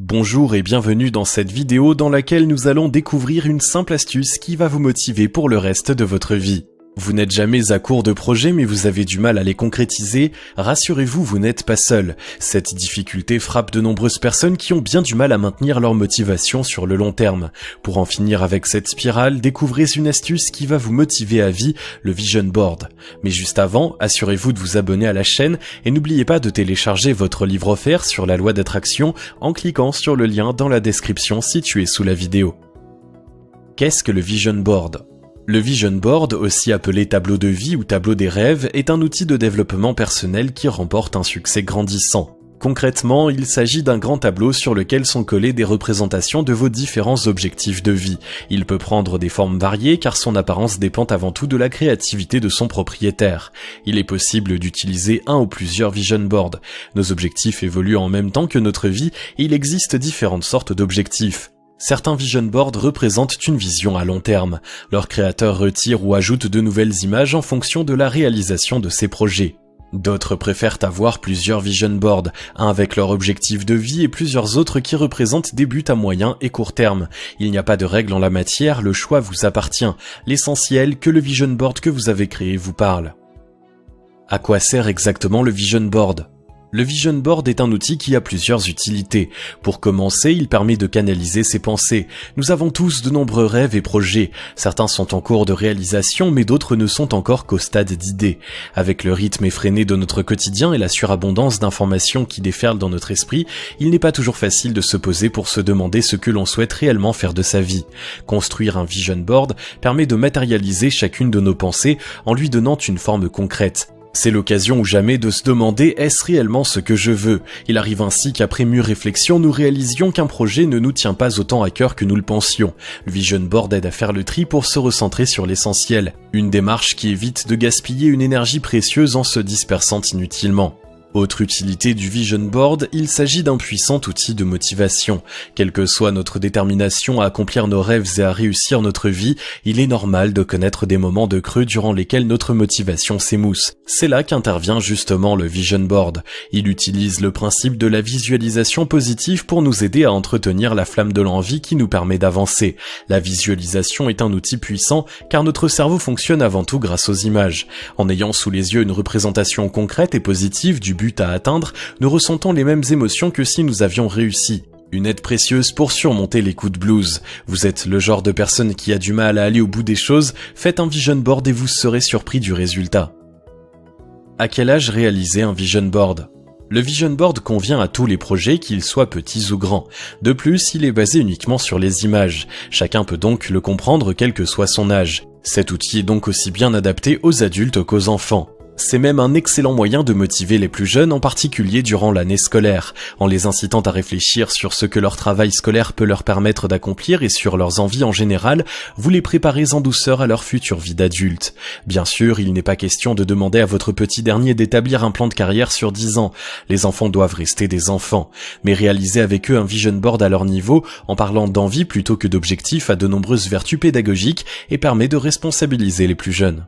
Bonjour et bienvenue dans cette vidéo dans laquelle nous allons découvrir une simple astuce qui va vous motiver pour le reste de votre vie. Vous n'êtes jamais à court de projets mais vous avez du mal à les concrétiser, rassurez-vous, vous n'êtes pas seul. Cette difficulté frappe de nombreuses personnes qui ont bien du mal à maintenir leur motivation sur le long terme. Pour en finir avec cette spirale, découvrez une astuce qui va vous motiver à vie, le Vision Board. Mais juste avant, assurez-vous de vous abonner à la chaîne et n'oubliez pas de télécharger votre livre offert sur la loi d'attraction en cliquant sur le lien dans la description situé sous la vidéo. Qu'est-ce que le Vision Board ? Le Vision Board, aussi appelé tableau de vie ou tableau des rêves, est un outil de développement personnel qui remporte un succès grandissant. Concrètement, il s'agit d'un grand tableau sur lequel sont collées des représentations de vos différents objectifs de vie. Il peut prendre des formes variées car son apparence dépend avant tout de la créativité de son propriétaire. Il est possible d'utiliser un ou plusieurs Vision Boards. Nos objectifs évoluent en même temps que notre vie et il existe différentes sortes d'objectifs. Certains Vision Boards représentent une vision à long terme. Leurs créateurs retirent ou ajoutent de nouvelles images en fonction de la réalisation de ces projets. D'autres préfèrent avoir plusieurs Vision Boards, un avec leur objectif de vie et plusieurs autres qui représentent des buts à moyen et court terme. Il n'y a pas de règle en la matière, le choix vous appartient. L'essentiel, que le Vision Board que vous avez créé vous parle. À quoi sert exactement le Vision Board ? Le Vision Board est un outil qui a plusieurs utilités. Pour commencer, il permet de canaliser ses pensées. Nous avons tous de nombreux rêves et projets. Certains sont en cours de réalisation, mais d'autres ne sont encore qu'au stade d'idées. Avec le rythme effréné de notre quotidien et la surabondance d'informations qui déferlent dans notre esprit, il n'est pas toujours facile de se poser pour se demander ce que l'on souhaite réellement faire de sa vie. Construire un Vision Board permet de matérialiser chacune de nos pensées en lui donnant une forme concrète. C'est l'occasion ou jamais de se demander « est-ce réellement ce que je veux ?» Il arrive ainsi qu'après mûre réflexion, nous réalisions qu'un projet ne nous tient pas autant à cœur que nous le pensions. Le Vision Board aide à faire le tri pour se recentrer sur l'essentiel. Une démarche qui évite de gaspiller une énergie précieuse en se dispersant inutilement. Autre utilité du Vision Board, il s'agit d'un puissant outil de motivation. Quelle que soit notre détermination à accomplir nos rêves et à réussir notre vie, il est normal de connaître des moments de creux durant lesquels notre motivation s'émousse. C'est là qu'intervient justement le Vision Board. Il utilise le principe de la visualisation positive pour nous aider à entretenir la flamme de l'envie qui nous permet d'avancer. La visualisation est un outil puissant car notre cerveau fonctionne avant tout grâce aux images. En ayant sous les yeux une représentation concrète et positive du but à atteindre, nous ressentons les mêmes émotions que si nous avions réussi. Une aide précieuse pour surmonter les coups de blues. Vous êtes le genre de personne qui a du mal à aller au bout des choses, faites un Vision Board et vous serez surpris du résultat. À quel âge réaliser un Vision Board ? Le Vision Board convient à tous les projets, qu'ils soient petits ou grands. De plus, il est basé uniquement sur les images. Chacun peut donc le comprendre quel que soit son âge. Cet outil est donc aussi bien adapté aux adultes qu'aux enfants. C'est même un excellent moyen de motiver les plus jeunes, en particulier durant l'année scolaire, en les incitant à réfléchir sur ce que leur travail scolaire peut leur permettre d'accomplir et sur leurs envies en général, vous les préparez en douceur à leur future vie d'adulte. Bien sûr, il n'est pas question de demander à votre petit dernier d'établir un plan de carrière sur 10 ans. Les enfants doivent rester des enfants. Mais réaliser avec eux un Vision Board à leur niveau, en parlant d'envie plutôt que d'objectifs, a de nombreuses vertus pédagogiques et permet de responsabiliser les plus jeunes.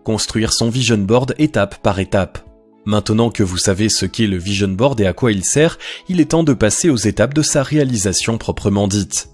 Construire son Vision Board étape par étape. Maintenant que vous savez ce qu'est le Vision Board et à quoi il sert, il est temps de passer aux étapes de sa réalisation proprement dite.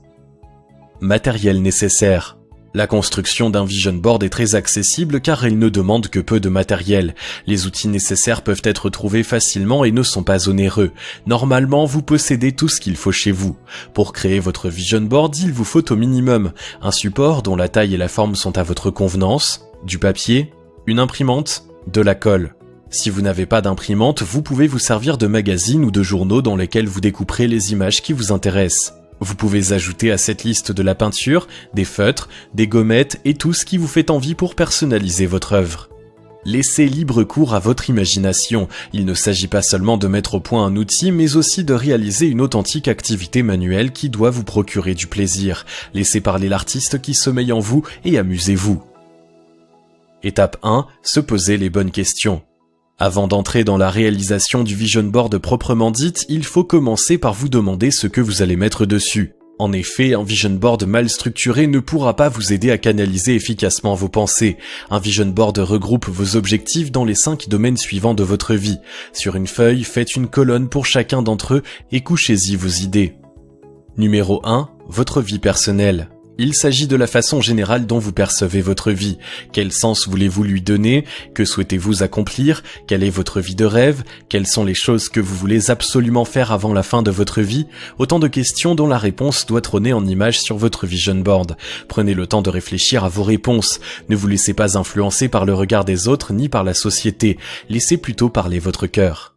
Matériel nécessaire. La construction d'un Vision Board est très accessible car elle ne demande que peu de matériel. Les outils nécessaires peuvent être trouvés facilement et ne sont pas onéreux. Normalement, vous possédez tout ce qu'il faut chez vous. Pour créer votre Vision Board, il vous faut au minimum un support dont la taille et la forme sont à votre convenance, du papier, une imprimante, de la colle. Si vous n'avez pas d'imprimante, vous pouvez vous servir de magazines ou de journaux dans lesquels vous découperez les images qui vous intéressent. Vous pouvez ajouter à cette liste de la peinture, des feutres, des gommettes et tout ce qui vous fait envie pour personnaliser votre œuvre. Laissez libre cours à votre imagination. Il ne s'agit pas seulement de mettre au point un outil, mais aussi de réaliser une authentique activité manuelle qui doit vous procurer du plaisir. Laissez parler l'artiste qui sommeille en vous et amusez-vous. Étape 1. Se poser les bonnes questions. Avant d'entrer dans la réalisation du Vision Board proprement dite, il faut commencer par vous demander ce que vous allez mettre dessus. En effet, un vision board mal structuré ne pourra pas vous aider à canaliser efficacement vos pensées. Un vision board regroupe vos objectifs dans les 5 domaines suivants de votre vie. Sur une feuille, faites une colonne pour chacun d'entre eux et couchez-y vos idées. Numéro 1. Votre vie personnelle. Il s'agit de la façon générale dont vous percevez votre vie. Quel sens voulez-vous lui donner? Que souhaitez-vous accomplir? Quelle est votre vie de rêve? Quelles sont les choses que vous voulez absolument faire avant la fin de votre vie? Autant de questions dont la réponse doit trôner en image sur votre vision board. Prenez le temps de réfléchir à vos réponses. Ne vous laissez pas influencer par le regard des autres ni par la société. Laissez plutôt parler votre cœur.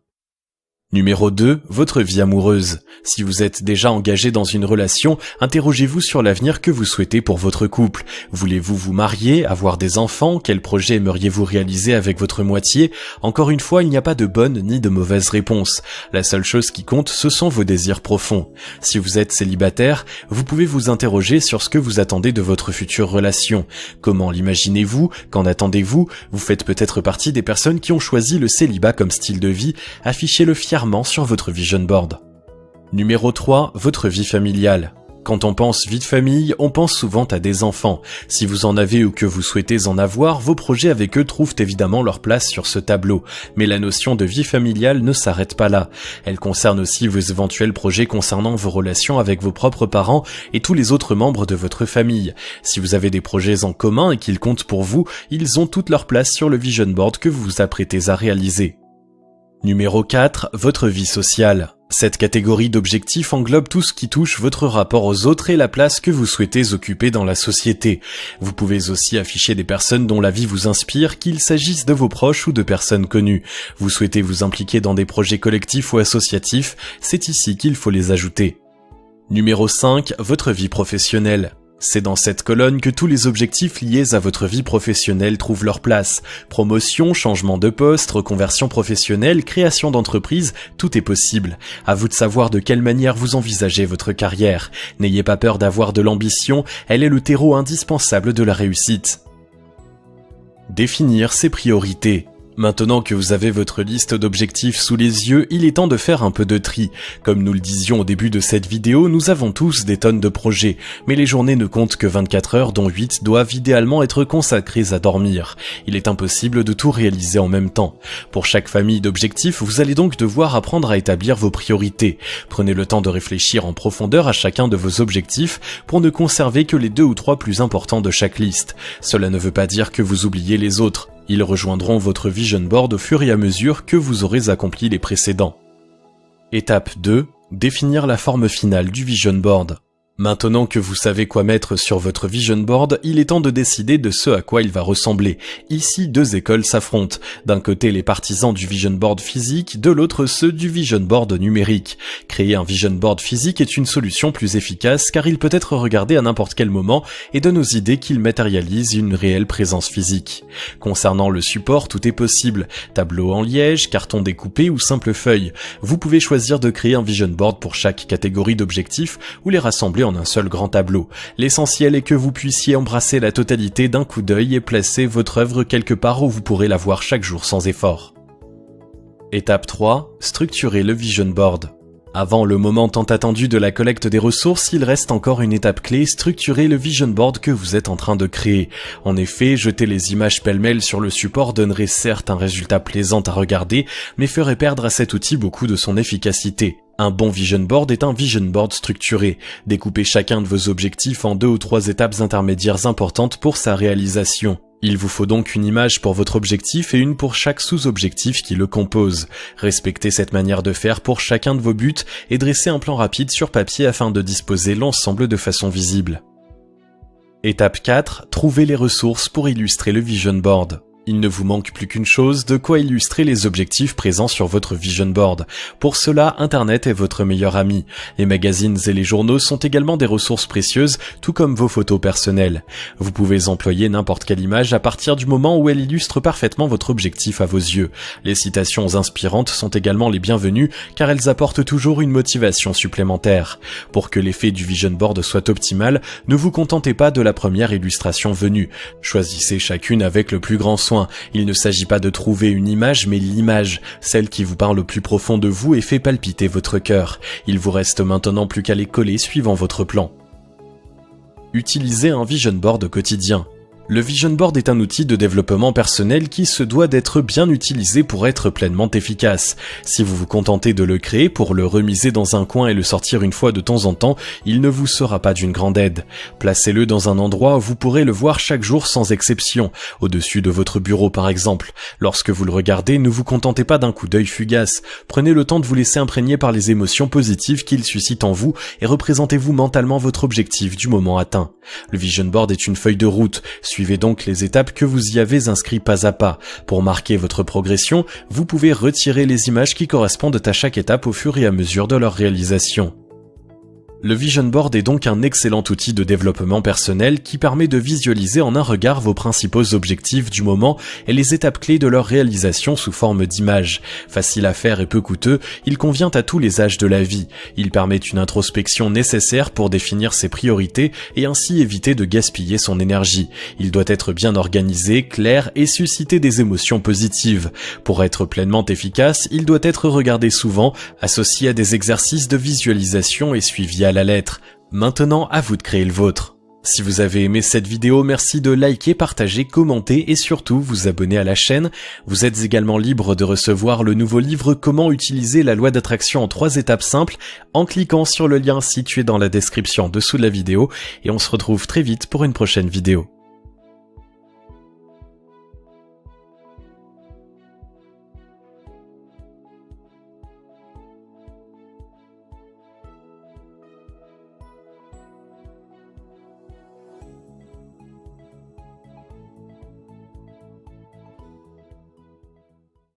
Numéro 2, votre vie amoureuse. Si vous êtes déjà engagé dans une relation, interrogez-vous sur l'avenir que vous souhaitez pour votre couple. Voulez-vous vous marier, avoir des enfants? Quel projet aimeriez-vous réaliser avec votre moitié? Encore une fois, il n'y a pas de bonne ni de mauvaise réponse. La seule chose qui compte, ce sont vos désirs profonds. Si vous êtes célibataire, vous pouvez vous interroger sur ce que vous attendez de votre future relation. Comment l'imaginez-vous? Qu'en attendez-vous? Vous faites peut-être partie des personnes qui ont choisi le célibat comme style de vie. Affichez-le fièrement sur votre vision board. Numéro 3, votre vie familiale. Quand on pense vie de famille, on pense souvent à des enfants. Si vous en avez ou que vous souhaitez en avoir, vos projets avec eux trouvent évidemment leur place sur ce tableau. Mais la notion de vie familiale ne s'arrête pas là. Elle concerne aussi vos éventuels projets concernant vos relations avec vos propres parents et tous les autres membres de votre famille. Si vous avez des projets en commun et qu'ils comptent pour vous, ils ont toute leur place sur le vision board que vous vous apprêtez à réaliser. Numéro 4, votre vie sociale. Cette catégorie d'objectifs englobe tout ce qui touche votre rapport aux autres et la place que vous souhaitez occuper dans la société. Vous pouvez aussi afficher des personnes dont la vie vous inspire, qu'il s'agisse de vos proches ou de personnes connues. Vous souhaitez vous impliquer dans des projets collectifs ou associatifs, c'est ici qu'il faut les ajouter. Numéro 5, votre vie professionnelle. C'est dans cette colonne que tous les objectifs liés à votre vie professionnelle trouvent leur place. Promotion, changement de poste, reconversion professionnelle, création d'entreprise, tout est possible. À vous de savoir de quelle manière vous envisagez votre carrière. N'ayez pas peur d'avoir de l'ambition, elle est le terreau indispensable de la réussite. Définir ses priorités. Maintenant que vous avez votre liste d'objectifs sous les yeux, il est temps de faire un peu de tri. Comme nous le disions au début de cette vidéo, nous avons tous des tonnes de projets, mais les journées ne comptent que 24 heures dont 8 doivent idéalement être consacrées à dormir. Il est impossible de tout réaliser en même temps. Pour chaque famille d'objectifs, vous allez donc devoir apprendre à établir vos priorités. Prenez le temps de réfléchir en profondeur à chacun de vos objectifs pour ne conserver que les 2 ou 3 plus importants de chaque liste. Cela ne veut pas dire que vous oubliez les autres. Ils rejoindront votre vision board au fur et à mesure que vous aurez accompli les précédents. Étape 2. Définir la forme finale du vision board. Maintenant que vous savez quoi mettre sur votre vision board, il est temps de décider de ce à quoi il va ressembler. Ici, 2 écoles s'affrontent. D'un côté, les partisans du vision board physique, de l'autre, ceux du vision board numérique. Créer un vision board physique est une solution plus efficace car il peut être regardé à n'importe quel moment et donne aux idées qu'il matérialise une réelle présence physique. Concernant le support, tout est possible. Tableau en liège, carton découpé ou simple feuille. Vous pouvez choisir de créer un vision board pour chaque catégorie d'objectifs ou les rassembler en un seul grand tableau. L'essentiel est que vous puissiez embrasser la totalité d'un coup d'œil et placer votre œuvre quelque part où vous pourrez la voir chaque jour sans effort. Étape 3. Structurer le vision board. Avant le moment tant attendu de la collecte des ressources, il reste encore une étape clé, structurer le vision board que vous êtes en train de créer. En effet, jeter les images pêle-mêle sur le support donnerait certes un résultat plaisant à regarder, mais ferait perdre à cet outil beaucoup de son efficacité. Un bon vision board est un vision board structuré. Découpez chacun de vos objectifs en 2 ou 3 étapes intermédiaires importantes pour sa réalisation. Il vous faut donc une image pour votre objectif et une pour chaque sous-objectif qui le compose. Respectez cette manière de faire pour chacun de vos buts et dressez un plan rapide sur papier afin de disposer l'ensemble de façon visible. Étape 4. Trouvez les ressources pour illustrer le vision board. Il ne vous manque plus qu'une chose, de quoi illustrer les objectifs présents sur votre vision board. Pour cela, Internet est votre meilleur ami. Les magazines et les journaux sont également des ressources précieuses, tout comme vos photos personnelles. Vous pouvez employer n'importe quelle image à partir du moment où elle illustre parfaitement votre objectif à vos yeux. Les citations inspirantes sont également les bienvenues, car elles apportent toujours une motivation supplémentaire. Pour que l'effet du vision board soit optimal, ne vous contentez pas de la première illustration venue. Choisissez chacune avec le plus grand soin. besoin. Il ne s'agit pas de trouver une image, mais l'image, celle qui vous parle au plus profond de vous et fait palpiter votre cœur. Il vous reste maintenant plus qu'à les coller suivant votre plan. Utilisez un vision board au quotidien. Le vision board est un outil de développement personnel qui se doit d'être bien utilisé pour être pleinement efficace. Si vous vous contentez de le créer pour le remiser dans un coin et le sortir une fois de temps en temps, il ne vous sera pas d'une grande aide. Placez-le dans un endroit où vous pourrez le voir chaque jour sans exception, au-dessus de votre bureau par exemple. Lorsque vous le regardez, ne vous contentez pas d'un coup d'œil fugace. Prenez le temps de vous laisser imprégner par les émotions positives qu'il suscite en vous et représentez-vous mentalement votre objectif du moment atteint. Le vision board est une feuille de route. Suivez donc les étapes que vous y avez inscrites pas à pas. Pour marquer votre progression, vous pouvez retirer les images qui correspondent à chaque étape au fur et à mesure de leur réalisation. Le vision board est donc un excellent outil de développement personnel qui permet de visualiser en un regard vos principaux objectifs du moment et les étapes clés de leur réalisation sous forme d'images. Facile à faire et peu coûteux, il convient à tous les âges de la vie. Il permet une introspection nécessaire pour définir ses priorités et ainsi éviter de gaspiller son énergie. Il doit être bien organisé, clair et susciter des émotions positives. Pour être pleinement efficace, il doit être regardé souvent, associé à des exercices de visualisation et suivi à la lettre. Maintenant, à vous de créer le vôtre. Si vous avez aimé cette vidéo, merci de liker, partager, commenter et surtout vous abonner à la chaîne. Vous êtes également libre de recevoir le nouveau livre Comment utiliser la loi d'attraction en 3 étapes simples en cliquant sur le lien situé dans la description dessous de la vidéo et on se retrouve très vite pour une prochaine vidéo.